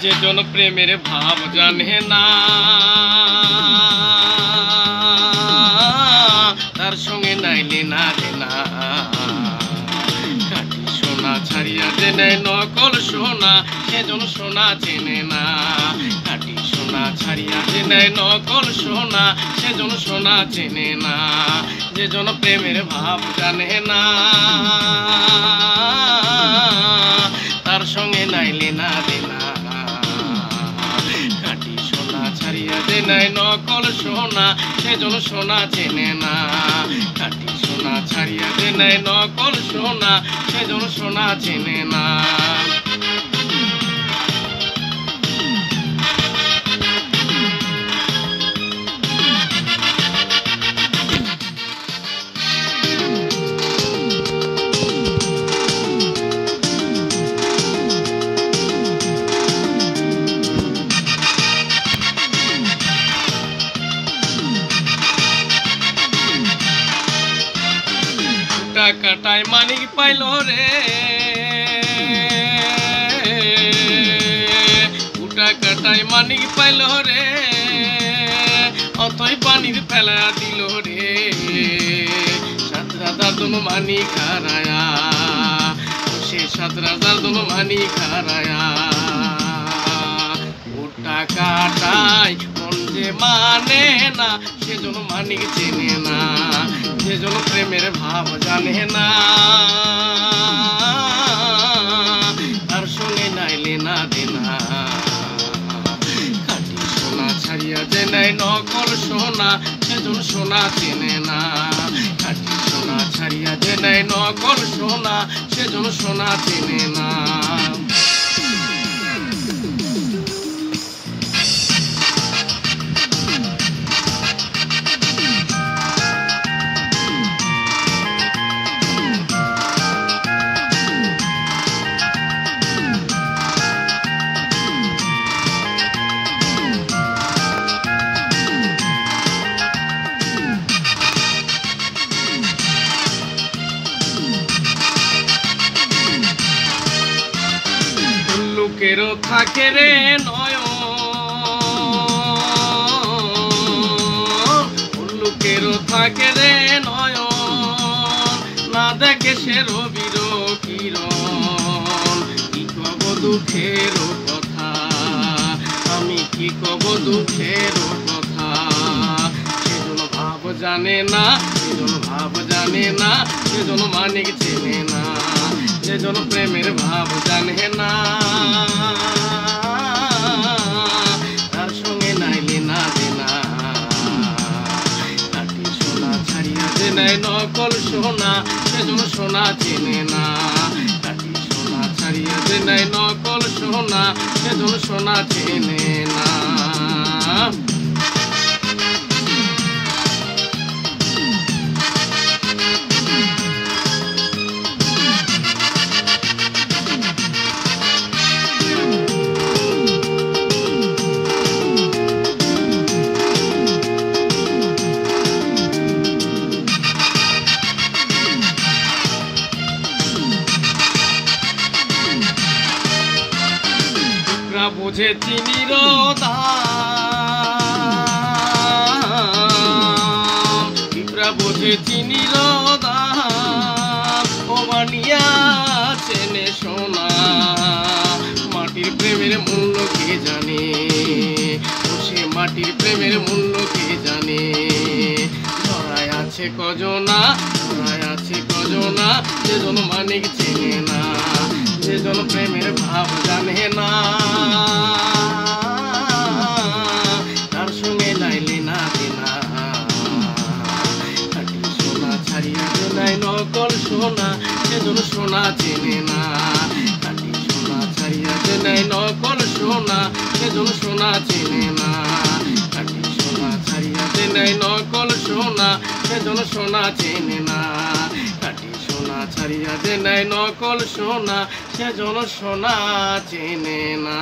যে জন প্রেমের ভাব জানে না, তার সঙ্গে নাইলে না রে না। খাঁটি সোনা ছাড়িয়া যে নেয় নকল সোনা, সেজন সোনা চেনে না। খাঁটি সোনা ছাড়িয়া যে নেয় নকল সোনা, সেজন সোনা চেনে না। যে জন প্রেমের ভাব জানে না, তার সঙ্গে নাইলে না রে না। খাঁটি সোনা ছাড়িয়া যে নেয় নকল সোনা, সেজন সোনা চেনে না। খাঁটি সোনা ছাড়িয়া যে নেয় নকল সোনা, সেজন সোনা চেনে না। টাকাটায় মানিক পাইল রে, টাকাটায় মানিক পাইল রে, অতই পানির ফেলা দিল রে। সাত রাজার দোনো মানিক হারায়া, সে সাত রাজার দোনো মানিক হারায়া। ও টাকাটাই মন যে মানে না, সেজন্য মানিক চেনে না। সেজন্য প্রেমের ভাব জানে না, তার সঙ্গে নাইলে না দে না। খাঁটি সোনা ছাড়িয়া যে নেয় নকল সোনা, সেজন সোনা চেনে না। খাঁটি সোনা ছাড়িয়া যে নেয় নকল সোনা, সেজন সোনা চেনে না। লোকেরও থাকে রে নয়ন, লোকেরও থাকে রে নয়ন, না দেখে সে রবির কিরণ। কি কব দুঃখের কথা, আমি কি কব দুঃখের কথা। সেজন ভাব জানে না, সেজন ভাব জানে না, সেজন মানিক চেনে না। সেজন প্রেমের ভাব জানে না, তার সঙ্গে নাইলে না দে না। খাঁটি সোনা ছাড়িয়া যে নেয় নকল সোনা, সেজন সোনা চেনে না। খাঁটি সোনা ছাড়িয়া যে নেয় নকল সোনা, সেজন সোনা চেনে না। বুঝে চিনির দাম, পিঁপড়া বোঝে চিনির দাম, ও মানিয়া চেনে সোনা। মাটির প্রেমের মূল্য কে জানে, ও সে মাটির প্রেমের মূল্য কে জানে। ধরায় আছে কজনা, ধরায় আছে কজনা, সেজন মানিক চেনে না। সেজন প্রেমের ভাব জানে না, তার সঙ্গে নাইলে না দে না। খাঁটি সোনা ছাড়িয়া যে নেয় নকল সোনা, সেজন সোনা চেনে না। খাঁটি সোনা ছাড়িয়া যে নেয় নকল সোনা, সেজন সোনা চেনে না। খাঁটি সোনা ছাড়িয়া যে নেয় নকল সোনা, সেজন সোনা চেনে না। খাঁটি সোনা ছাড়িয়া যে নেয় নকল সোনা, সেজন সোনা চেনে না।